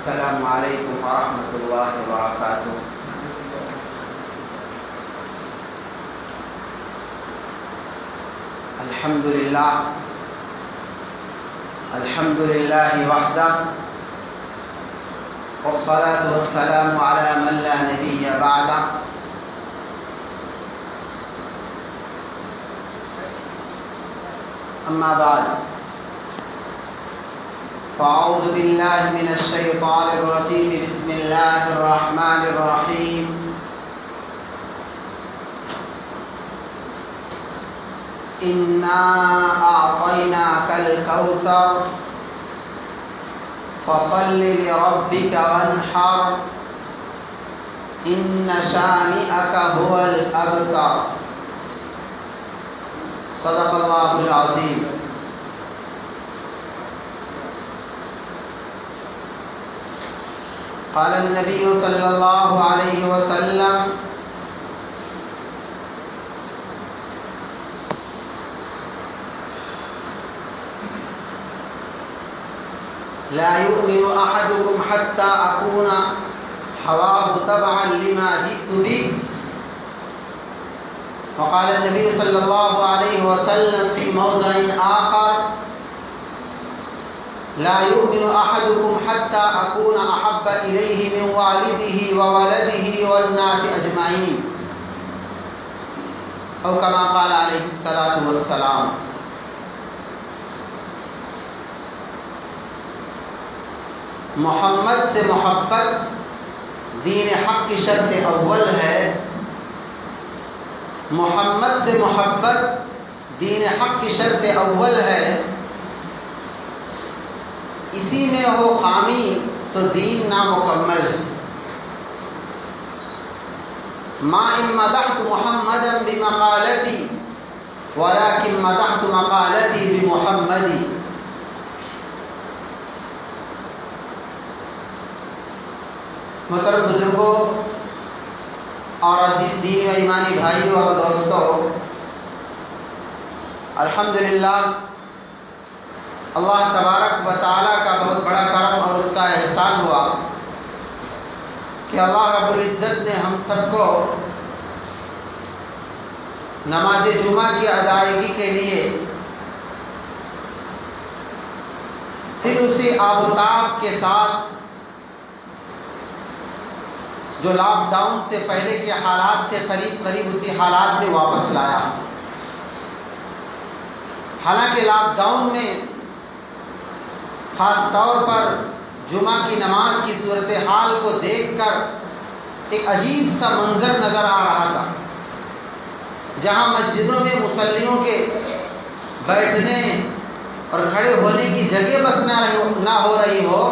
السلام علیکم ورحمۃ اللہ وبرکاتہ۔ الحمد للہ وحدہ والصلاة والسلام علی من لا نبی بعدہ۔ اما بعد فاعوذ باللہ من الشیطان الرجیم، بسم اللہ الرحمن الرحیم۔ انا اعطیناک الکوثر فصل لربک وانحر ان شانئک هو الابتر۔ صدق اللہ العظیم۔ قال النبی صلی اللہ علیہ وسلم: لا يؤمن احدكم حتى اكون هواه تبعا لما جئت به۔ وقال النبي صلى الله عليه وسلم في موضع آخر: لا يؤمن احدكم حتى اكون احب اليه من والده وولده والناس اجمعين، او كما قال عليه الصلاة والسلام۔ محمد سے محبت دین حق کی شرط اول ہے۔ محمد سے محبت دین حق کی شرط اول ہے۔ اسی میں ہو خامی تو دین نامکمل ہے۔ ما ان مدحت محمدا بمقالتی ولكن مدحت مقالتی بمحمدی۔ محترم بزرگوں اور عزیز دین و ایمانی بھائیوں اور دوستوں، الحمدللہ اللہ تبارک و تعالیٰ کا بہت بڑا کرم اور اس کا احسان ہوا کہ اللہ رب العزت نے ہم سب کو نماز جمعہ کی ادائیگی کے لیے پھر اسی آب و تاب کے ساتھ جو لاک ڈاؤن سے پہلے کے حالات تھے قریب قریب اسی حالات میں واپس لایا۔ حالانکہ لاک ڈاؤن میں خاص طور پر جمعہ کی نماز کی صورتحال کو دیکھ کر ایک عجیب سا منظر نظر آ رہا تھا، جہاں مسجدوں میں مصلیوں کے بیٹھنے اور کھڑے ہونے کی جگہ بس نہ ہو رہی ہو،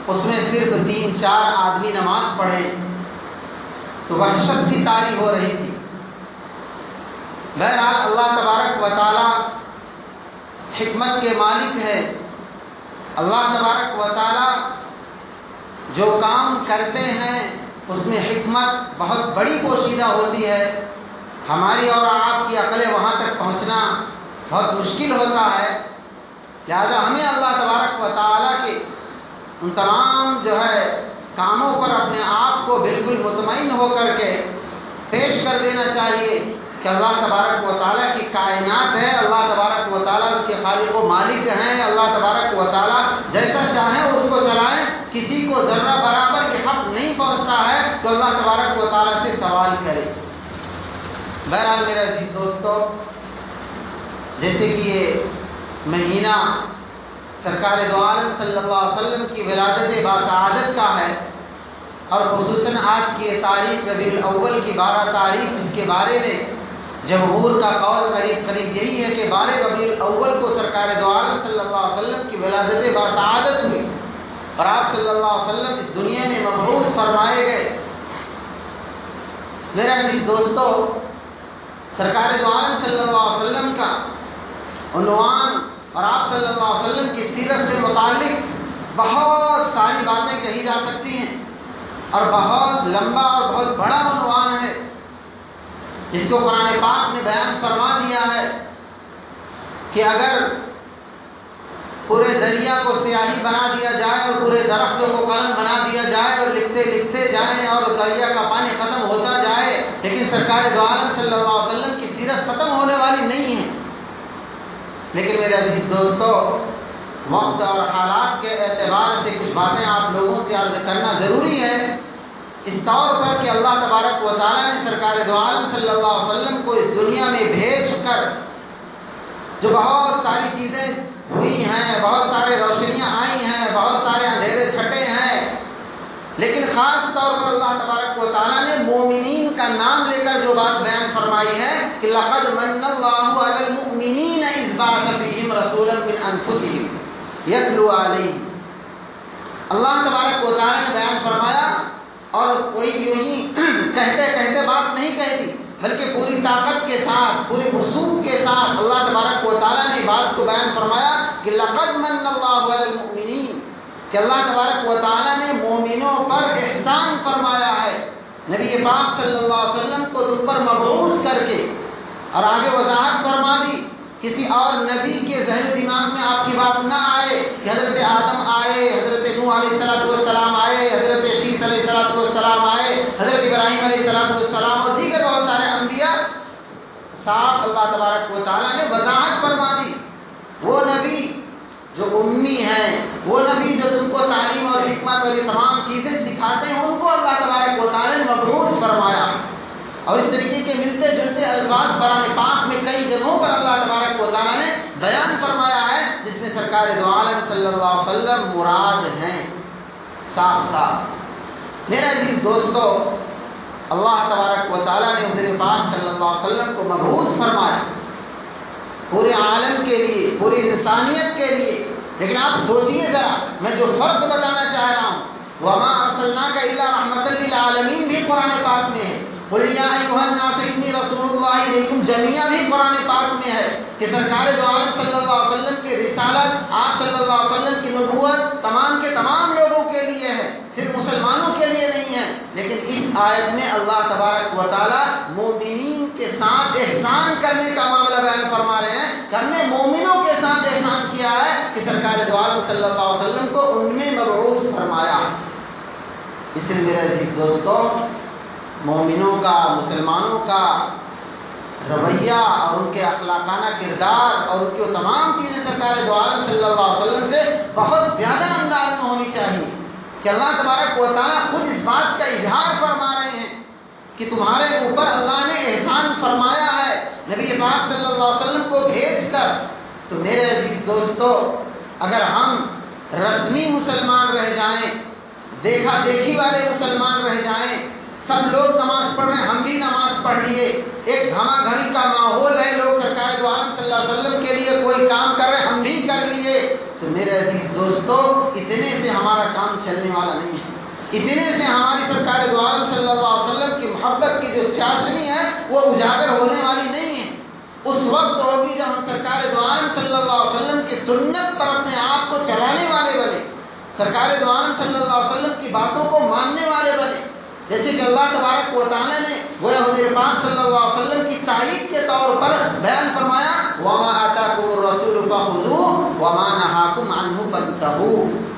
اس میں صرف 3-4 آدمی نماز پڑھیں تو وحشت سی طاری ہو رہی تھی۔ بہرحال اللہ تبارک و تعالی حکمت کے مالک ہے۔ اللہ تبارک و تعالی جو کام کرتے ہیں اس میں حکمت بہت بڑی پوشیدہ ہوتی ہے۔ ہماری اور آپ کی عقلیں وہاں تک پہنچنا بہت مشکل ہوتا ہے، لہذا ہمیں اللہ تبارک و تعالی کے ان تمام کاموں پر اپنے آپ کو بالکل مطمئن ہو کر کے پیش کر دینا چاہیے کہ اللہ تبارک و تعالیٰ کی کائنات ہے، اللہ تبارک و تعالیٰ اس کے خالق و مالک ہیں، اللہ تبارک و تعالیٰ جیسا چاہیں اس کو چلائیں، کسی کو ذرہ برابر یہ حق نہیں پہنچتا ہے تو اللہ تبارک و تعالیٰ سے سوال کرے۔ بہرحال میرے عزیز دوستو، جیسے کہ یہ مہینہ سرکار دو عالم صلی اللہ علیہ وسلم کی ولادت باسعادت کا ہے، اور خصوصاً آج کی یہ تاریخ ربیع الاول کی 12 تاریخ، جس کے بارے میں جمہور کا قول قریب یہی ہے کہ 12 ربیع الاول کو سرکار دو عالم صلی اللہ علیہ وسلم کی ولادت باسعادت ہوئی اور آپ صلی اللہ علیہ وسلم اس دنیا میں مبعوث فرمائے گئے۔ میرے عزیز دوستو، سرکار دو عالم صلی اللہ علیہ وسلم کا عنوان اور آپ صلی اللہ علیہ وسلم کی سیرت سے متعلق بہت ساری باتیں کہی جا سکتی ہیں، اور بہت لمبا اور بہت بڑا عنوان ہے، جس کو قرآن پاک نے بیان فرما دیا ہے کہ اگر پورے دریا کو سیاہی بنا دیا جائے اور پورے درختوں کو قلم بنا دیا جائے اور لکھتے لکھتے جائیں اور دریا کا پانی ختم ہوتا جائے، لیکن سرکار دو عالم صلی اللہ علیہ وسلم کی سیرت ختم ہونے والی نہیں ہے۔ لیکن میرے عزیز دوستو، وقت اور حالات کے اعتبار سے کچھ باتیں آپ لوگوں سے عرض کرنا ضروری ہے، اس طور پر کہ اللہ تبارک و تعالیٰ نے سرکار دو عالم صلی اللہ علیہ وسلم کو اس دنیا میں بھیج کر جو بہت ساری چیزیں ہوئی ہیں، بہت سارے روشنیاں آئی ہیں، بہت سارے اندھیرے چھٹے ہیں، لیکن خاص طور پر اللہ تبارک و تعالیٰ نے مومنین کا نام لے کر جو بات بیان فرمائی ہے کہ لقد من اللہ علی المؤمنین اذ بعث فیہم رسولا من انفسہم یتلو علیہم۔ اللہ تبارک و تعالیٰ نے بیان فرمایا، اور کوئی یوں ہی کہتے کہتے بات نہیں کہتی، بلکہ پوری طاقت کے ساتھ، پورے وسوخ کے ساتھ اللہ تبارک و تعالیٰ نے بات کو بیان فرمایا کہ لقد من اللہ علی المؤمنین، کہ اللہ تبارک و تعالیٰ نے مومنوں پر احسان فرمایا ہے، نبی پاک صلی اللہ علیہ وسلم کو تم پر مبعوث کر کے، اور آگے وضاحت فرما دی کسی اور نبی کے ذہن و دماغ میں آپ کی بات نہ آئے کہ حضرت آدم آئے، حضرت نوح علیہ السلام آئے، حضرت شیس علیہ السلام آئے، حضرت ابراہیم علیہ السلام اور دیگر بہت سارے انبیاء، صاحب اللہ تبارک و تعالیٰ نے وضاحت فرما دی، وہ نبی جو امی ہیں، وہ نبی جو تم کو تعلیم اور حکمت اور یہ تمام چیزیں سکھاتے ہیں، ان کو اللہ تبارک و تعالیٰ نے مبعوث فرمایا۔ اور اس طریقے کے ملتے جلتے الفاظ قرآن پاک میں کئی جگہوں پر اللہ تبارک و تعالیٰ نے بیان فرمایا ہے، جس میں سرکار دو عالم صلی اللہ علیہ وسلم مراد ہیں صاف صاف۔ میرے عزیز دوستو، اللہ تبارک و تعالیٰ نے حضور پاک صلی اللہ علیہ وسلم کو مبعوث فرمایا پورے عالم کے لیے، پوری انسانیت کے لیے، لیکن آپ سوچئے ذرا، میں جو فرق بتانا چاہ رہا ہوں، وَمَا أَرْسَلْنَاكَ إِلَّا رَحْمَةً لِّلْعَالَمِينَ بھی قرآن پاک میں ہے، قُلْ يَا أَيُّهَا النَّاسُ إِنِّي رَسُولُ اللَّهِ إِلَيْكُمْ جَمِيعًا بھی قرآن پاک میں ہے کہ سرکار دو عالم صلی اللہ علیہ وسلم کی رسالت، آپ صلی اللہ علیہ وسلم کی نبوت تمام کے تمام لوگوں کے لیے ہے، صرف مسلمانوں کے لیے نہیں ہے۔ لیکن اس آیت میں اللہ تبارک و تعالیٰ مومنین کے ساتھ احسان کرنے کا معاملہ بیان فرما رہے ہیں کہ ہم نے مومنوں کے ساتھ احسان کیا ہے کہ سرکار دو عالم صلی اللہ علیہ وسلم کو ان میں مبعوث فرمایا۔ اس لیے میرے عزیز دوستو، مومنوں کا، مسلمانوں کا رویہ اور ان کے اخلاقانہ کردار اور ان کی وہ تمام چیزیں سرکار دو عالم صلی اللہ علیہ وسلم سے بہت زیادہ انداز میں ہونی چاہیے کہ اللہ تبارک و تعالیٰ خود اس بات کا اظہار فرما رہے ہیں کہ تمہارے اوپر اللہ نے احسان فرمایا ہے نبی پاک صلی اللہ علیہ وسلم کو بھیج کر۔ تو میرے عزیز دوستو، اگر ہم رسمی مسلمان رہ جائیں، دیکھا دیکھی والے مسلمان رہ جائیں، سب لوگ نماز پڑھ رہے ہیں، ہم بھی نماز پڑھ لیے، ایک گھما گھمی کا ماحول ہے، لوگ سرکار دو عالم صلی اللہ علیہ وسلم کے لیے کوئی کام کر رہے ہیں، ہم بھی کر لیے، تو میرے عزیز دوستو، اتنے سے ہمارا کام چلنے والا نہیں ہے، اتنے سے ہماری سرکار دو عالم صلی اللہ علیہ وسلم کی محبت کی جو چاشنی ہے وہ اجاگر ہونے والی نہیں ہے۔ اس وقت ہوگی جب ہم سرکار دو عالم صلی اللہ علیہ وسلم کی سنت پر اپنے آپ کو چلانے والے بنے، سرکار دو عالم صلی اللہ علیہ وسلم کی باتوں کو ماننے والے بنے، جیسے کہ اللہ تبارک و تعالیٰ نے گویا حضور پاک صلی اللہ علیہ وسلم کی تائید کے طور پر بیان فرمایا وَمَا آتَاكُمُ الرَّسُولُ فَخُذُوهُ وَمَا نَهَاكُمْ عَنْهُ فَانْتَهُوا۔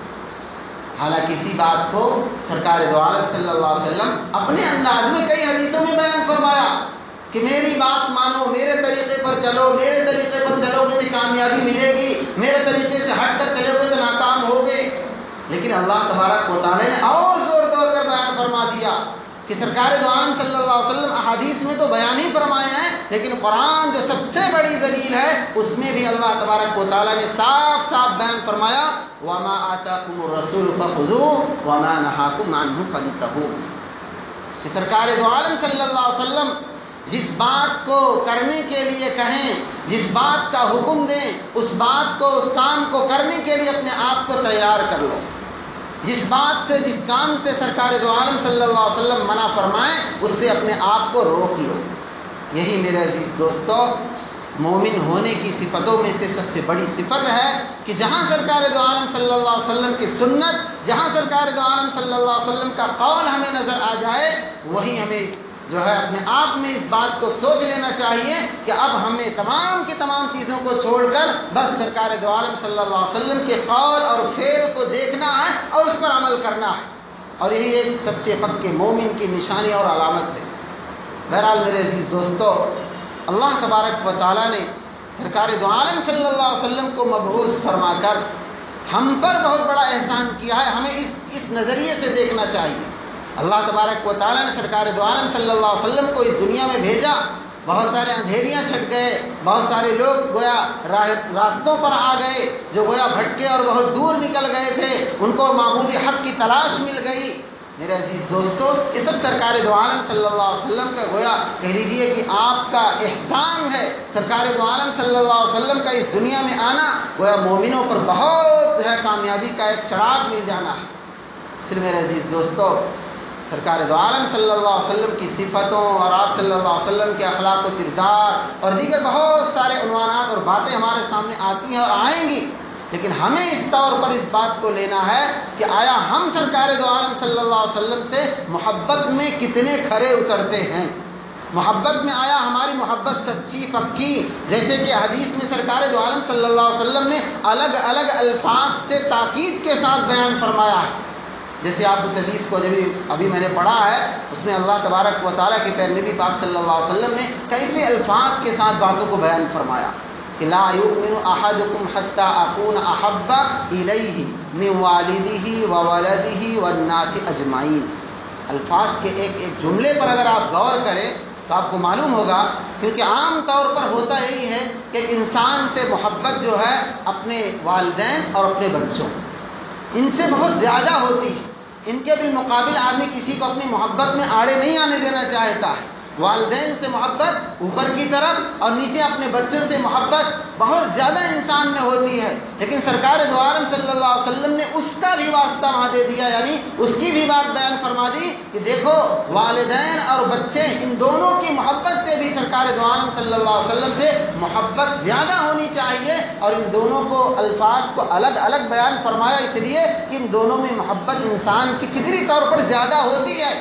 حالانکہ اسی بات کو سرکار دو عالم صلی اللہ علیہ وسلم اپنے انداز میں کئی حدیثوں میں بیان فرمایا کہ میری بات مانو، میرے طریقے پر چلو، میرے طریقے پر چلو گے تو کامیابی ملے گی، میرے طریقے سے ہٹ کر چلو گے تو ناکام ہوگے۔ لیکن اللہ تبارک و تعالیٰ نے اور زور دور کر بیان فرما دیا کہ سرکار دو عالم صلی اللہ علیہ وسلم احادیث میں تو بیان ہی فرمائے ہیں، لیکن قرآن جو سب سے بڑی دلیل ہے اس میں بھی اللہ تبارک و تعالیٰ نے صاف صاف بیان فرمایا وَمَا آتَاكُمُ الرَّسُولُ فَخُذُوهُ وَمَا نَهَاكُمْ عَنْهُ فَانْتَهُوا، کہ سرکار دو عالم صلی اللہ علیہ وسلم جس بات کو کرنے کے لیے کہیں، جس بات کا حکم دیں، اس بات کو، اس کام کو کرنے کے لیے اپنے آپ کو تیار کر لو، جس بات سے، جس کام سے سرکار دو عالم صلی اللہ علیہ وسلم منع فرمائیں اس سے اپنے آپ کو روک لو۔ یہی میرے عزیز دوستو مومن ہونے کی صفتوں میں سے سب سے بڑی صفت ہے کہ جہاں سرکار دو عالم صلی اللہ علیہ وسلم کی سنت، جہاں سرکار دو عالم صلی اللہ علیہ وسلم کا قول ہمیں نظر آ جائے، وہیں ہمیں جو ہے اپنے آپ میں اس بات کو سوچ لینا چاہیے کہ اب ہمیں تمام کی تمام چیزوں کو چھوڑ کر بس سرکار دو عالم صلی اللہ علیہ وسلم کے قول اور فعل کو دیکھنا ہے اور اس پر عمل کرنا ہے، اور یہی ایک سچے پکے مومن کی نشانی اور علامت ہے۔ بہرحال میرے عزیز دوستو، اللہ تبارک و تعالیٰ نے سرکار دو عالم صلی اللہ علیہ وسلم کو مبعوث فرما کر ہم پر بہت بڑا احسان کیا ہے، ہمیں اس نظریے سے دیکھنا چاہیے۔ اللہ تبارک و تعالیٰ نے سرکار دو عالم صلی اللہ علیہ وسلم کو اس دنیا میں بھیجا، بہت سارے اندھیریاں چھٹ گئے، بہت سارے لوگ گویا راستوں پر آ گئے جو گویا بھٹکے اور بہت دور نکل گئے تھے، ان کو معبود حق کی تلاش مل گئی۔ میرے عزیز دوستو، یہ سب سرکار دو عالم صلی اللہ علیہ وسلم کا گویا کہہ لیجیے کہ آپ کا احسان ہے۔ سرکار دو عالم صلی اللہ علیہ وسلم کا اس دنیا میں آنا گویا مومنوں پر بہت جو ہے کامیابی کا ایک چراغ مل جانا ہے۔ اس لیے میرے عزیز دوستو، سرکار دو عالم صلی اللہ علیہ وسلم کی صفتوں اور آپ صلی اللہ علیہ وسلم کے اخلاق و کردار اور دیگر بہت سارے عنوانات اور باتیں ہمارے سامنے آتی ہیں اور آئیں گی، لیکن ہمیں اس طور پر اس بات کو لینا ہے کہ آیا ہم سرکار دو عالم صلی اللہ علیہ وسلم سے محبت میں کتنے کھرے اترتے ہیں، محبت میں آیا ہماری محبت سچی پکی، جیسے کہ حدیث میں سرکار دو عالم صلی اللہ علیہ وسلم نے الگ الگ الفاظ سے تاکید کے ساتھ بیان فرمایا ہے۔ جیسے آپ اس حدیث کو ابھی میں نے پڑھا ہے، اس میں اللہ تبارک و تعالیٰ کے پیارے نبی پاک صلی اللہ علیہ وسلم نے کیسے الفاظ کے ساتھ باتوں کو بیان فرمایا کہ لا یؤمن احدکم حتی اکون احب الیہ من والدہ وولدہ والناس اجمعین۔ الفاظ کے ایک ایک جملے پر اگر آپ غور کریں تو آپ کو معلوم ہوگا، کیونکہ عام طور پر ہوتا یہی ہے کہ ایک انسان سے محبت جو ہے اپنے والدین اور اپنے بچوں، ان سے بہت زیادہ ہوتی ہے۔ ان کے بالمقابل آدمی کسی کو اپنی محبت میں آڑے نہیں آنے دینا چاہتا ہے۔ والدین سے محبت اوپر کی طرف اور نیچے اپنے بچوں سے محبت بہت زیادہ انسان میں ہوتی ہے، لیکن سرکار دو عالم صلی اللہ علیہ وسلم نے اس کا بھی واسطہ وہاں دے دیا، یعنی اس کی بھی بات بیان فرما دی کہ دیکھو والدین اور بچے ان دونوں کی محبت سے بھی سرکار دو عالم صلی اللہ علیہ وسلم سے محبت زیادہ ہونی چاہیے، اور ان دونوں کو الفاظ کو الگ الگ بیان فرمایا اس لیے کہ ان دونوں میں محبت انسان کی فطری طور پر زیادہ ہوتی ہے،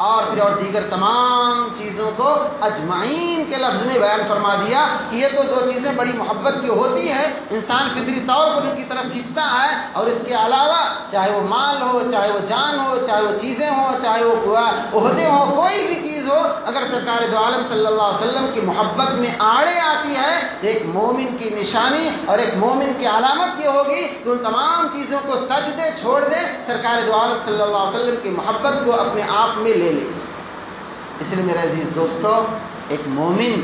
اور پھر اور دیگر تمام چیزوں کو اجمعین کے لفظ میں بیان فرما دیا کہ یہ تو دو چیزیں بڑی محبت کی ہوتی ہے، انسان فطری طور پر ان کی طرف کھنچتا ہے، اور اس کے علاوہ چاہے وہ مال ہو، چاہے وہ جان ہو، چاہے وہ چیزیں ہوں، چاہے وہ عہدے ہوں، کوئی بھی چیز ہو، اگر سرکار دو عالم صلی اللہ علیہ وسلم کی محبت میں آڑے آتی ہے، ایک مومن کی نشانی اور ایک مومن کی علامت یہ ہوگی کہ ان تمام چیزوں کو تج دے، چھوڑ دے، سرکار دو عالم صلی اللہ علیہ وسلم کی محبت کو اپنے آپ میں لے لے۔ اس لیے میرے عزیز دوستو، ایک مومن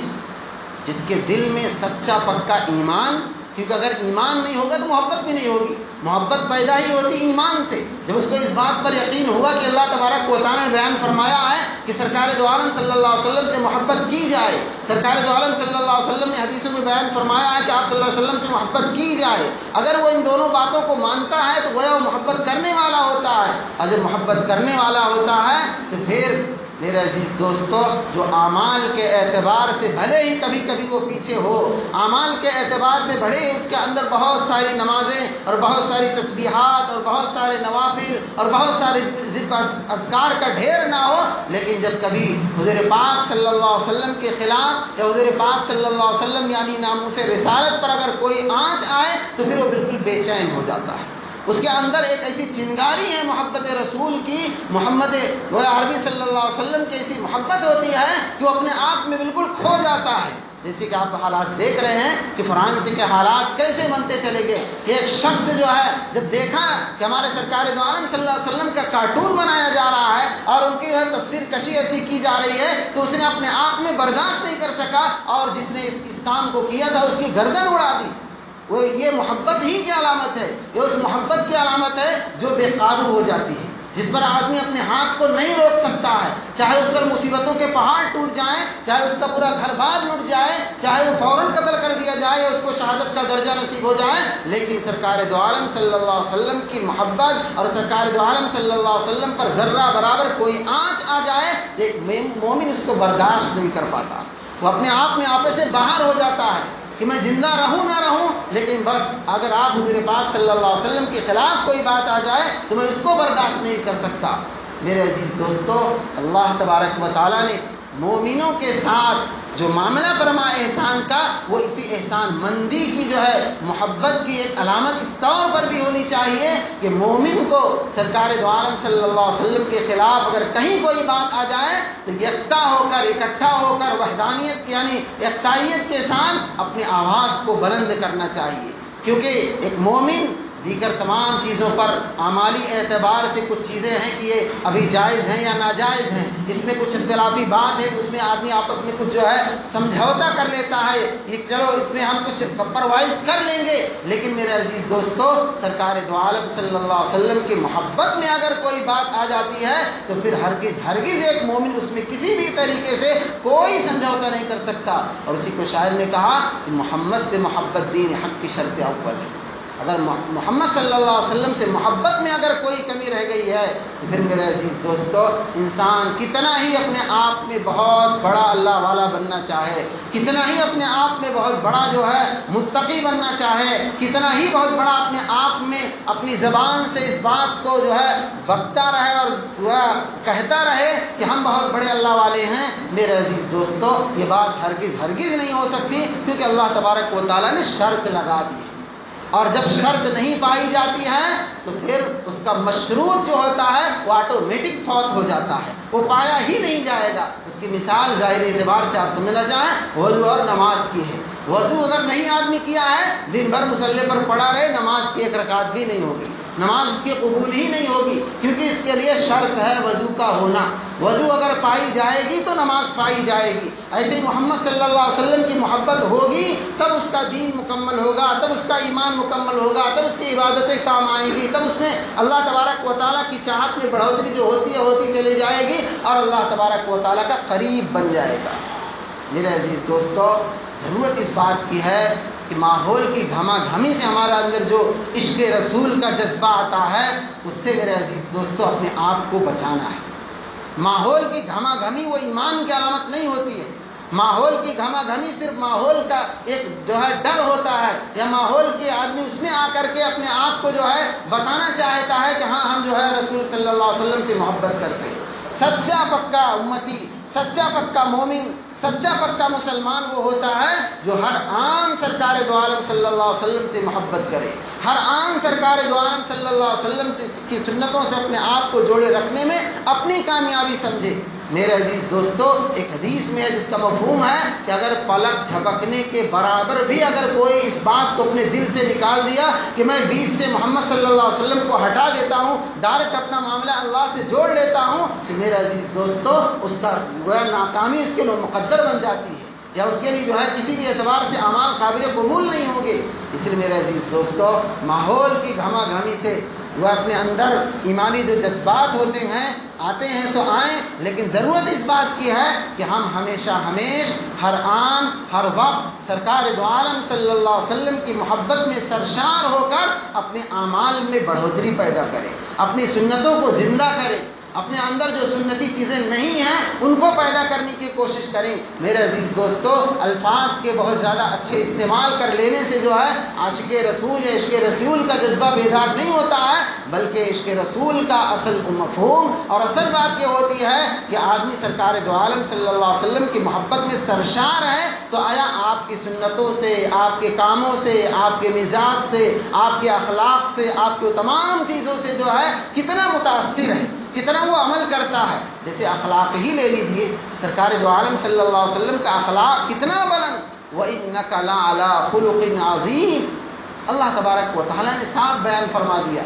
جس کے دل میں سچا پکا ایمان، کیونکہ اگر ایمان نہیں ہوگا تو محبت بھی نہیں ہوگی، محبت پیدا ہی ہوتی ایمان سے، جب اس کو اس بات پر یقین ہوا کہ اللہ تبارک و تعالیٰ نے بیان فرمایا ہے کہ سرکار دو عالم صلی اللہ علیہ وسلم سے محبت کی جائے، سرکار دو عالم صلی اللہ علیہ وسلم نے حدیثوں میں بیان فرمایا ہے کہ آپ صلی اللہ علیہ وسلم سے محبت کی جائے، اگر وہ ان دونوں باتوں کو مانتا ہے تو گویا وہ محبت کرنے والا ہوتا ہے، اور جب محبت کرنے والا ہوتا ہے تو پھر میرے عزیز دوستو، جو اعمال کے اعتبار سے بھلے ہی کبھی کبھی وہ پیچھے ہو، اعمال کے اعتبار سے بھلے ہی اس کے اندر بہت ساری نمازیں اور بہت ساری تسبیحات اور بہت سارے نوافل اور بہت سارے ذکر اذکار کا ڈھیر نہ ہو، لیکن جب کبھی حضور پاک صلی اللہ علیہ وسلم کے خلاف یا حضور پاک صلی اللہ علیہ وسلم یعنی ناموس رسالت پر اگر کوئی آنچ آئے تو پھر وہ بالکل بے چین ہو جاتا ہے، اس کے اندر ایک ایسی چنگاری ہے محبت رسول کی، محمد گویا عربی صلی اللہ علیہ وسلم کی ایسی محبت ہوتی ہے کہ وہ اپنے آپ میں بالکل کھو جاتا ہے۔ جیسے کہ آپ حالات دیکھ رہے ہیں کہ فرانس کے حالات کیسے بنتے چلے گئے، ایک شخص جو ہے جب دیکھا کہ ہمارے سرکار دو عالم صلی اللہ علیہ وسلم کا کارٹون بنایا جا رہا ہے اور ان کی تصویر کشی ایسی کی جا رہی ہے تو اس نے اپنے آپ میں برداشت نہیں کر سکا، اور جس نے اس کام کو کیا تھا اس کی گردن اڑا دی۔ وہ یہ محبت ہی کی علامت ہے، یہ اس محبت کی علامت ہے جو بے قابو ہو جاتی ہے، جس پر آدمی اپنے ہاتھ کو نہیں روک سکتا ہے، چاہے اس پر مصیبتوں کے پہاڑ ٹوٹ جائیں، چاہے اس کا پورا گھر بار لٹ جائے، چاہے وہ فوراً قتل کر دیا جائے یا اس کو شہادت کا درجہ نصیب ہو جائے، لیکن سرکار دو عالم صلی اللہ علیہ وسلم کی محبت اور سرکار دو عالم صلی اللہ علیہ وسلم پر ذرہ برابر کوئی آنچ آ جائے، ایک مومن اس کو برداشت نہیں کر پاتا، وہ اپنے آپ میں آپے سے باہر ہو جاتا ہے کہ میں زندہ رہوں نہ رہوں، لیکن بس اگر آپ حضور پاک صلی اللہ علیہ وسلم کے خلاف کوئی بات آ جائے تو میں اس کو برداشت نہیں کر سکتا۔ میرے عزیز دوستو، اللہ تبارک و تعالیٰ نے مومنوں کے ساتھ جو معاملہ فرما احسان کا، وہ اسی احسان مندی کی جو ہے محبت کی ایک علامت اس طور پر بھی ہونی چاہیے کہ مومن کو سرکار دو عالم صلی اللہ علیہ وسلم کے خلاف اگر کہیں کوئی بات آ جائے تو یکتا ہو کر، اکٹھا ہو کر وحدانیت یعنی یکتائیت کے ساتھ اپنی آواز کو بلند کرنا چاہیے، کیونکہ ایک مومن دیگر تمام چیزوں پر اعمالی اعتبار سے کچھ چیزیں ہیں کہ یہ ابھی جائز ہیں یا ناجائز ہیں، اس میں کچھ اختلافی بات ہے تو اس میں آدمی آپس میں کچھ جو ہے سمجھوتا کر لیتا ہے، یہ چلو اس میں ہم کچھ کمپرومائز کر لیں گے، لیکن میرے عزیز دوستو سرکار دو عالم صلی اللہ علیہ وسلم کی محبت میں اگر کوئی بات آ جاتی ہے تو پھر ہرگز ایک مومن اس میں کسی بھی طریقے سے کوئی سمجھوتا نہیں کر سکتا۔ اور اسی کو شاعر نے کہا کہ محمد سے محبت دین حق کی شرط اول ہے۔ اگر محمد صلی اللہ علیہ وسلم سے محبت میں اگر کوئی کمی رہ گئی ہے تو پھر میرے عزیز دوستو انسان کتنا ہی اپنے آپ میں بہت بڑا اللہ والا بننا چاہے، کتنا ہی اپنے آپ میں بہت بڑا جو ہے متقی بننا چاہے، کتنا ہی بہت بڑا اپنے آپ میں اپنی زبان سے اس بات کو جو ہے بکتا رہے اور جو ہے کہتا رہے کہ ہم بہت بڑے اللہ والے ہیں، میرے عزیز دوستو یہ بات ہرگز نہیں ہو سکتی، کیونکہ اللہ تبارک و تعالیٰ نے شرط لگا دی ہے، اور جب شرط نہیں پائی جاتی ہے تو پھر اس کا مشروط جو ہوتا ہے وہ آٹومیٹک فوت ہو جاتا ہے، وہ پایا ہی نہیں جائے گا۔ اس کی مثال ظاہر اعتبار سے آپ سمجھنا چاہیں وضو اور نماز کی ہے۔ وضو اگر نہیں آدمی کیا ہے، دن بھر مصلی پر پڑا رہے، نماز کی ایک رکعت بھی نہیں ہوگی، نماز اس کی قبول ہی نہیں ہوگی، کیونکہ اس کے لیے شرط ہے وضو کا ہونا۔ وضو اگر پائی جائے گی تو نماز پائی جائے گی۔ ایسے ہی محمد صلی اللہ علیہ وسلم کی محبت ہوگی تب اس کا دین مکمل ہوگا، تب اس کا ایمان مکمل ہوگا، تب اس کی عبادتیں کام آئیں گی، تب اس میں اللہ تبارک و تعالیٰ کی چاہت میں بڑھوتری جو ہوتی چلی جائے گی اور اللہ تبارک و تعالیٰ کا قریب بن جائے گا۔ میرے عزیز دوستو ضرورت اس بات کی ہے کہ ماحول کی گھما گھمی سے ہمارا اندر جو عشق رسول کا جذبہ آتا ہے اس سے میرے عزیز دوستو اپنے آپ کو بچانا ہے۔ ماحول کی گھما گھمی وہ ایمان کی علامت نہیں ہوتی ہے۔ ماحول کی گھما گھمی صرف ماحول کا ایک جو ہے ڈر ہوتا ہے، یا ماحول کے آدمی اس میں آ کر کے اپنے آپ کو جو ہے بتانا چاہتا ہے کہ ہاں ہم جو ہے رسول صلی اللہ علیہ وسلم سے محبت کرتے ہیں۔ سچا پکا امتی، سچا پکا مومن، سچا پکا مسلمان وہ ہوتا ہے جو ہر آن سرکار دو عالم صلی اللہ علیہ وسلم سے محبت کرے، ہر آن سرکار دو عالم صلی اللہ علیہ وسلم کی سنتوں سے اپنے آپ کو جوڑے رکھنے میں اپنی کامیابی سمجھے۔ میرے عزیز دوستو ایک حدیث میں ہے جس کا مفہوم ہے کہ اگر پلک جھپکنے کے برابر بھی اگر کوئی اس بات کو اپنے دل سے نکال دیا کہ میں بیچ سے محمد صلی اللہ علیہ وسلم کو ہٹا دیتا ہوں، ڈائریکٹ اپنا معاملہ اللہ سے جوڑ لیتا ہوں، کہ میرے عزیز دوستو اس کا گویا ناکامی اس کے لیے مقدر بن جاتی ہے، یا اس کے لیے جو ہے کسی بھی اعتبار سے اعمال قابل قبول نہیں ہوں گے۔ اس لیے میرے عزیز دوستو ماحول کی گھما گھمی سے وہ اپنے اندر ایمانی جو جذبات ہوتے ہیں آتے ہیں سو آئیں، لیکن ضرورت اس بات کی ہے کہ ہم ہمیشہ ہر آن ہر وقت سرکار دو عالم صلی اللہ علیہ وسلم کی محبت میں سرشار ہو کر اپنے اعمال میں بڑھوتری پیدا کریں، اپنی سنتوں کو زندہ کریں، اپنے اندر جو سنتی چیزیں نہیں ہیں ان کو پیدا کرنے کی کوشش کریں۔ میرے عزیز دوستو الفاظ کے بہت زیادہ اچھے استعمال کر لینے سے جو ہے عاشق رسول یا عشق رسول کا جذبہ بیدار نہیں ہوتا ہے، بلکہ عشق رسول کا اصل مفہوم اور اصل بات یہ ہوتی ہے کہ آدمی سرکار دو عالم صلی اللہ علیہ وسلم کی محبت میں سرشار ہے تو آیا آپ کی سنتوں سے، آپ کے کاموں سے، آپ کے مزاج سے، آپ کے اخلاق سے، آپ کے تمام چیزوں سے جو ہے کتنا متاثر ہے، کتنا وہ عمل کرتا ہے۔ جیسے اخلاق ہی لے لیجئے، سرکار دو عالم صلی اللہ علیہ وسلم کا اخلاق کتنا بلند، وَإِنَّكَ لَعَلَىٰ خُلُقٍ عَظِيمٍ، اللہ تبارک و تعالیٰ نے صاف بیان فرما دیا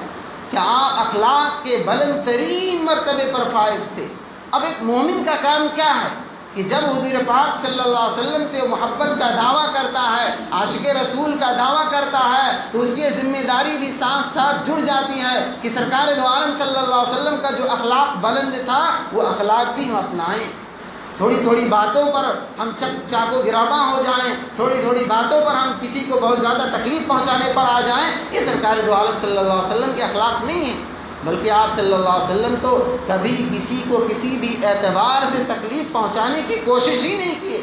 کہ آپ اخلاق کے بلند ترین مرتبے پر فائز تھے۔ اب ایک مومن کا کام کیا ہے کہ جب حضور پاک صلی اللہ علیہ وسلم سے محبت کا دعویٰ کرتا ہے، عاشق رسول کا دعویٰ کرتا ہے، تو اس کی ذمہ داری بھی ساتھ ساتھ جڑ جاتی ہے کہ سرکار دو عالم صلی اللہ علیہ وسلم کا جو اخلاق بلند تھا وہ اخلاق بھی ہم اپنائیں۔ تھوڑی تھوڑی باتوں پر ہم چاقو گراما ہو جائیں، تھوڑی تھوڑی باتوں پر ہم کسی کو بہت زیادہ تکلیف پہنچانے پر آ جائیں، یہ سرکار دو عالم صلی اللہ علیہ وسلم کے اخلاق نہیں ہیں، بلکہ آپ صلی اللہ علیہ وسلم تو کبھی کسی کو کسی بھی اعتبار سے تکلیف پہنچانے کی کوشش ہی نہیں کیے۔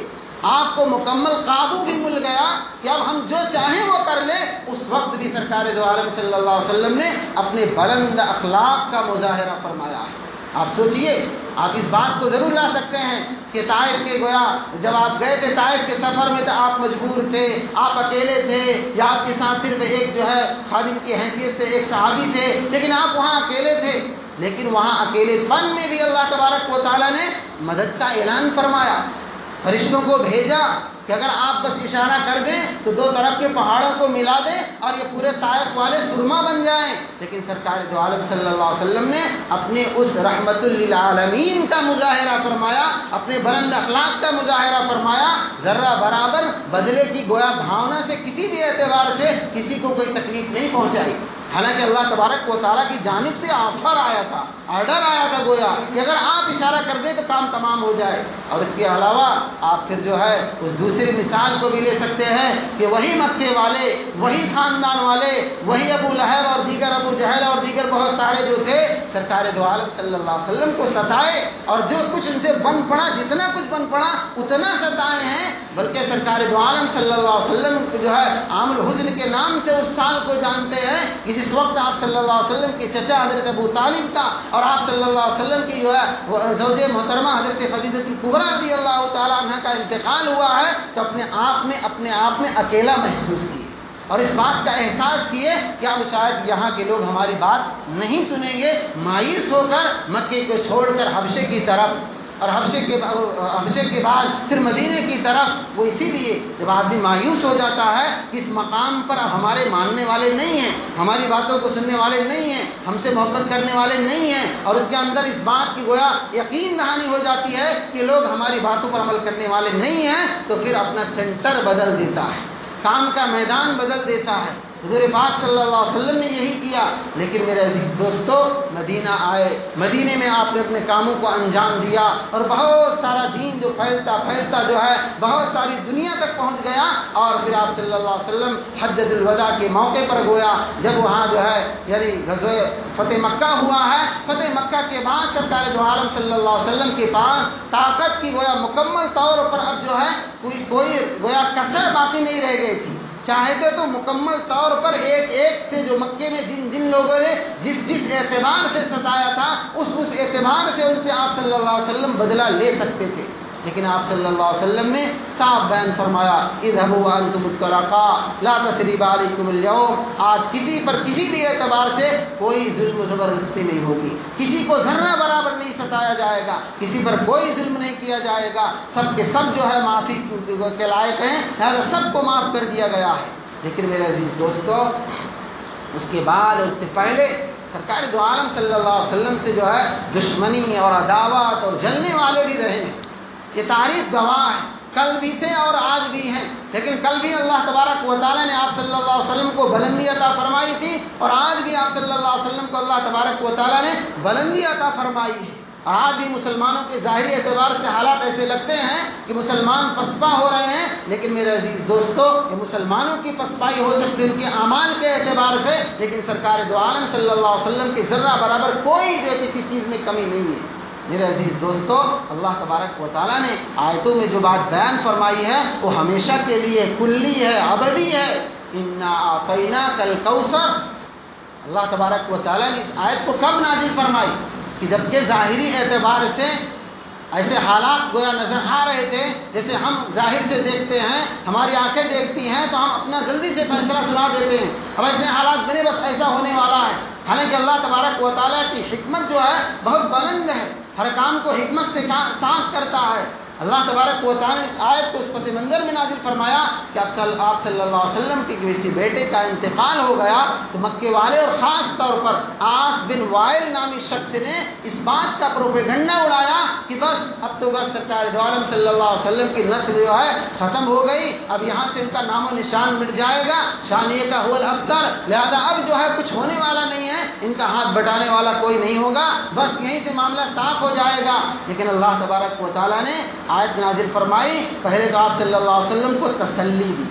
آپ کو مکمل قابو بھی مل گیا کہ اب ہم جو چاہیں وہ کر لیں، اس وقت بھی سرکار دو عالم صلی اللہ علیہ وسلم نے اپنے بلند اخلاق کا مظاہرہ فرمایا ہے۔ آپ سوچئے آپ اس بات کو ضرور لا سکتے ہیں کہ طائف کے گویا جب آپ گئے تھے طائف کے سفر میں تو آپ مجبور تھے، آپ اکیلے تھے، یا آپ کے ساتھ صرف ایک جو ہے خادم کی حیثیت سے ایک صحابی تھے، لیکن آپ وہاں اکیلے تھے، لیکن وہاں اکیلے پن میں بھی اللہ تبارک و تعالیٰ نے مدد کا اعلان فرمایا، فرشتوں کو بھیجا کہ اگر آپ بس اشارہ کر دیں تو دو طرف کے پہاڑوں کو ملا دیں اور یہ پورے طائف والے سرما بن جائیں۔ لیکن سرکار دو عالم صلی اللہ علیہ وسلم نے اپنے اس رحمت للعالمین کا مظاہرہ فرمایا، اپنے بلند اخلاق کا مظاہرہ فرمایا، ذرہ برابر بدلے کی گویا بھاونا سے کسی بھی اعتبار سے کسی کو کوئی تکلیف نہیں پہنچائی۔ حالانکہ اللہ تبارک و تعالیٰ کی جانب سے آفر آیا تھا، آرڈر آیا تھا گویا کہ اگر آپ اشارہ کر دیں تو کام تمام ہو جائے۔ اور اس کے علاوہ آپ پھر جو ہے اس دوسری مثال کو بھی لے سکتے ہیں کہ وہی مکے والے، وہی خاندان والے، وہی ابو لہب اور دیگر ابو جہل اور دیگر بہت سارے جو تھے سرکار دو عالم صلی اللہ علیہ وسلم کو ستائے، اور جو کچھ ان سے بن پڑا، جتنا کچھ بن پڑا اتنا ستائے ہیں، بلکہ سرکار دو عالم صلی اللہ علیہ وسلم جو ہے عام الحزن کے نام سے اس سال کو جانتے ہیں کہ جس وقت آپ صلی اللہ علیہ وسلم کے چچا حضرت ابو طالب کا اور آپ صلی اللہ علیہ وسلم کی جو ہے زوج محترمہ حضرت خدیجہ الکبریٰ رضی اللہ تعالیٰ عنہ کا انتقال ہوا ہے، تو اپنے آپ میں اکیلا محسوس کیے اور اس بات کا احساس کیے کہ اب شاید یہاں کے لوگ ہماری بات نہیں سنیں گے، مایوس ہو کر مکے کو چھوڑ کر حبشے کی طرف اور حبشے کے بعد پھر مدینے کی طرف، وہ اسی لیے جب آدمی مایوس ہو جاتا ہے کہ اس مقام پر اب ہمارے ماننے والے نہیں ہیں، ہماری باتوں کو سننے والے نہیں ہیں، ہم سے محبت کرنے والے نہیں ہیں، اور اس کے اندر اس بات کی گویا یقین دہانی ہو جاتی ہے کہ لوگ ہماری باتوں پر عمل کرنے والے نہیں ہیں، تو پھر اپنا سینٹر بدل دیتا ہے، کام کا میدان بدل دیتا ہے۔ حضور پاک صلی اللہ علیہ وسلم نے یہی کیا۔ لیکن میرے عزیز دوستو، مدینہ آئے، مدینے میں آپ نے اپنے کاموں کو انجام دیا اور بہت سارا دین جو پھیلتا جو ہے بہت ساری دنیا تک پہنچ گیا، اور پھر آپ صلی اللہ علیہ وسلم حجۃ الوداع کے موقع پر گویا جب وہاں جو ہے یعنی غزوہ فتح مکہ ہوا ہے، فتح مکہ کے بعد سرکار دو عالم صلی اللہ علیہ وسلم کے پاس طاقت کی گویا مکمل طور پر اب جو ہے کوئی گویا کسر باقی نہیں رہ گئی تھی، چاہتے تو مکمل طور پر ایک ایک سے جو مکے میں جن لوگوں نے جس اعتبار سے ستایا تھا اس اعتبار سے ان سے آپ صلی اللہ علیہ وسلم بدلہ لے سکتے تھے، لیکن آپ صلی اللہ علیہ وسلم نے صاف بیان فرمایا اذهبوا وانتم الطلقاء لا تثریب علیکم اليوم، آج کسی پر کسی بھی اعتبار سے کوئی ظلم و زبردستی نہیں ہوگی، کسی کو ذرہ برابر نہیں ستایا جائے گا، کسی پر کوئی ظلم نہیں کیا جائے گا، سب کے سب جو ہے معافی کے لائق ہیں، لہذا سب کو معاف کر دیا گیا ہے۔ لیکن میرے عزیز دوستو، اس کے بعد اور اس سے پہلے سرکار دو عالم صلی اللہ علیہ وسلم سے جو ہے دشمنی اور عداوت اور جلنے والے بھی رہے ہیں، یہ تاریخ گواہ ہے، کل بھی تھے اور آج بھی ہیں، لیکن کل بھی اللہ تبارک و تعالیٰ نے آپ صلی اللہ علیہ وسلم کو بلندی عطا فرمائی تھی، اور آج بھی آپ صلی اللہ علیہ وسلم کو اللہ تبارک و تعالیٰ نے بلندی عطا فرمائی ہے، اور آج بھی مسلمانوں کے ظاہری اعتبار سے حالات ایسے لگتے ہیں کہ مسلمان پسپا ہو رہے ہیں، لیکن میرے عزیز دوستو، یہ مسلمانوں کی پسپائی ہو سکتی ہے ان کے اعمال کے اعتبار سے، لیکن سرکار دو عالم صلی اللہ علیہ وسلم کی ذرہ برابر کوئی جو کسی چیز میں کمی نہیں ہے۔ میرے عزیز دوستو، اللہ تبارک و تعالیٰ نے آیتوں میں جو بات بیان فرمائی ہے وہ ہمیشہ کے لیے کلی ہے، ابدی ہے۔ انا اعطیناک الکوثر، اللہ تبارک و تعالیٰ نے اس آیت کو کب نازل فرمائی؟ کہ جبکہ ظاہری اعتبار سے ایسے حالات گویا نظر آ رہے تھے جیسے ہم ظاہر سے دیکھتے ہیں، ہماری آنکھیں دیکھتی ہیں تو ہم اپنا جلدی سے فیصلہ سنا دیتے ہیں، اب ایسے حالات بنے بس ایسا ہونے والا ہے، حالانکہ اللہ تبارک و تعالیٰ کی حکمت جو ہے بہت بلند ہے، ہر کام کو حکمت سے ساتھ کرتا ہے۔ اللہ تبارک و تعالیٰ نے اس آیت کو اس پس منظر میں نازل فرمایا کہ آپ صلی اللہ علیہ وسلم کے کسی بیٹے کا انتقال ہو گیا تو مکے والے اور خاص طور پر عاص بن وائل نامی شخص نے اس بات کا پروپیگنڈا اڑایا کہ بس اب تو بس سرکار دو عالم صلی اللہ علیہ وسلم کی نسل جو ہے ختم ہو گئی، اب یہاں سے ان کا نام و نشان مٹ جائے گا، شانیہ کا هو الابتر، لہذا اب جو ہے کچھ ہونے والا نہیں ہے، ان کا ہاتھ بٹانے والا کوئی نہیں ہوگا، بس یہیں سے معاملہ صاف ہو جائے گا۔ لیکن اللہ تبارک و تعالیٰ نے آیت نازل فرمائی، پہلے تو آپ صلی اللہ علیہ وسلم کو تسلی دی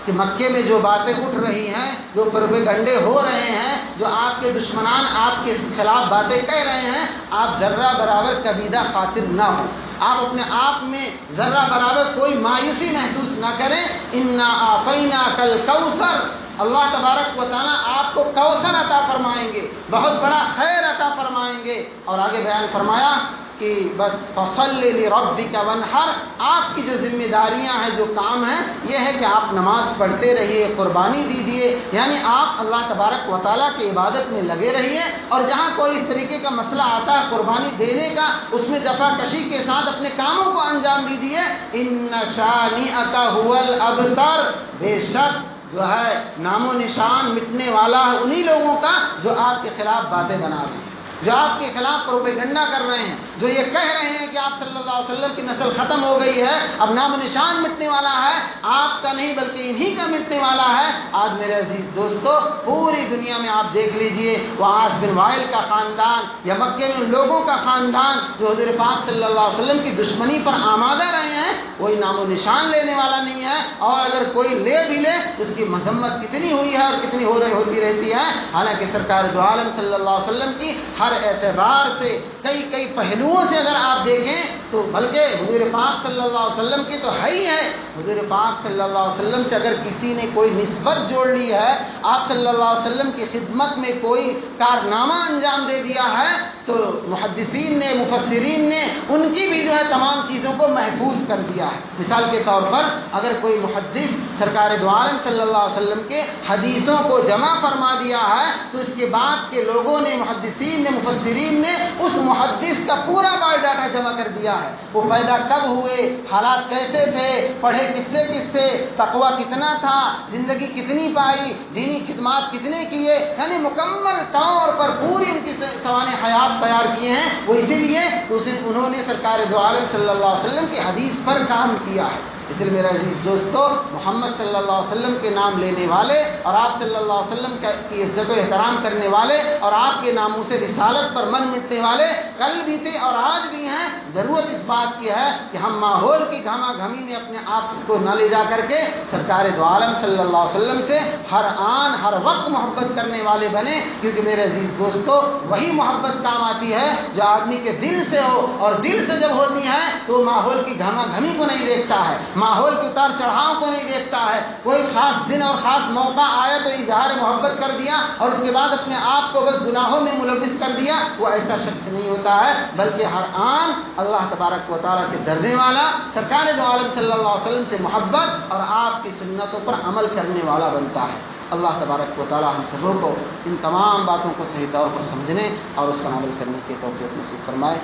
کہ مکے میں جو باتیں اٹھ رہی ہیں، جو پروپیگنڈے ہو رہے ہیں، جو آپ کے دشمنان آپ کے خلاف باتیں کہہ رہے ہیں، آپ ذرہ برابر کبیدہ خاطر نہ ہو، آپ اپنے آپ میں ذرہ برابر کوئی مایوسی محسوس نہ کریں۔ انا اعطیناک الکوثر، اللہ تبارک و تعالیٰ آپ کو کوثر عطا فرمائیں گے، بہت بڑا خیر عطا فرمائیں گے، اور آگے بیان فرمایا کہ بس فصلی لربک وانحر، آپ کی جو ذمہ داریاں ہیں، جو کام ہیں، یہ ہے کہ آپ نماز پڑھتے رہیے، قربانی دیجئے، یعنی آپ اللہ تبارک و تعالیٰ کی عبادت میں لگے رہیے، اور جہاں کوئی اس طریقے کا مسئلہ آتا ہے قربانی دینے کا، اس میں دفع کشی کے ساتھ اپنے کاموں کو انجام دیجئے۔ ان شانئک ھو الابتر، بے شک جو ہے نام و نشان مٹنے والا ہے انہی لوگوں کا جو آپ کے خلاف باتیں بنا رہے ہیں، جو آپ کے خلاف پروپیگنڈا کر رہے ہیں، جو یہ کہہ رہے ہیں کہ آپ صلی اللہ علیہ وسلم کی نسل ختم ہو گئی ہے، اب نام و نشان مٹنے والا ہے، آپ کا نہیں بلکہ انہی کا مٹنے والا ہے۔ آج میرے عزیز دوستو، پوری دنیا میں آپ دیکھ لیجئے، معاذ بن وائل کا خاندان یا مکے میں ان لوگوں کا خاندان جو حضور پاک صلی اللہ علیہ وسلم کی دشمنی پر آمادہ رہے ہیں، کوئی نام و نشان لینے والا نہیں ہے، اور اگر کوئی لے بھی لے تو اس کی مذمت کتنی ہوئی ہے اور کتنی ہوتی رہتی ہے۔ حالانکہ سرکار دو عالم صلی اللہ علیہ وسلم کی ہر اعتبار سے کئی پہلوؤں سے اگر آپ دیکھیں تو بلکہ حضور پاک صلی اللہ علیہ وسلم کی تو ہے ہی ہے۔ حضور پاک صلی اللہ علیہ وسلم سے اگر کسی نے کوئی نسبت جوڑ لی ہے، آپ صلی اللہ علیہ وسلم کی خدمت میں کوئی کارنامہ انجام دے دیا ہے، تو محدثین نے، مفسرین نے ان کی بھی جو ہے تمام چیزوں کو محفوظ کر دیا ہے۔ مثال کے طور پر اگر کوئی محدث سرکار دو عالم صلی اللہ علیہ وسلم کے حدیثوں کو جمع فرما دیا ہے، تو اس کے بعد کے لوگوں نے، محدثین نے، مفسرین نے اس محدث کا پورا بایو ڈاٹا جمع کر دیا ہے۔ وہ پیدا کب ہوئے، حالات کیسے تھے، پڑھے کس سے، تقوی کتنا تھا، زندگی کتنی پائی، دینی خدمات کتنے کیے، یعنی مکمل طور پر پوری ان کی سوانح حیات تیار کیے ہیں۔ وہ اسی لیے انہوں نے سرکار دو عالم صلی اللہ علیہ وسلم کی حدیث پر کام کیا ہے۔ اس لیے میرا عزیز دوستو، محمد صلی اللہ علیہ وسلم کے نام لینے والے اور آپ صلی اللہ علیہ وسلم کی عزت و احترام کرنے والے اور آپ کے ناموں سے رسالت پر من مٹنے والے کل بھی تھے اور آج بھی ہیں۔ ضرورت اس بات کی ہے کہ ہم ماحول کی گھما گھمی میں اپنے آپ کو نہ لے جا کر کے سرکار دو عالم صلی اللہ علیہ وسلم سے ہر آن ہر وقت محبت کرنے والے بنے، کیونکہ میرے عزیز دوستو وہی محبت کام آتی ہے جو آدمی کے دل سے ہو، اور دل سے جب ہوتی ہے تو ماحول کی گھما گھمی کو نہیں دیکھتا ہے، ماحول کے اتار چڑھاؤ کو نہیں دیکھتا ہے۔ کوئی خاص دن اور خاص موقع آیا تو اظہار محبت کر دیا اور اس کے بعد اپنے آپ کو بس گناہوں میں ملوث کر دیا، وہ ایسا شخص نہیں ہوتا ہے، بلکہ ہر آن اللہ تبارک و تعالیٰ سے ڈرنے والا، سرکار دو عالم صلی اللہ علیہ وسلم سے محبت اور آپ کی سنتوں پر عمل کرنے والا بنتا ہے۔ اللہ تبارک و تعالیٰ ہم سبوں کو ان تمام باتوں کو صحیح طور پر سمجھنے اور اس پر عمل کرنے کی توفیق نصیب فرمائے۔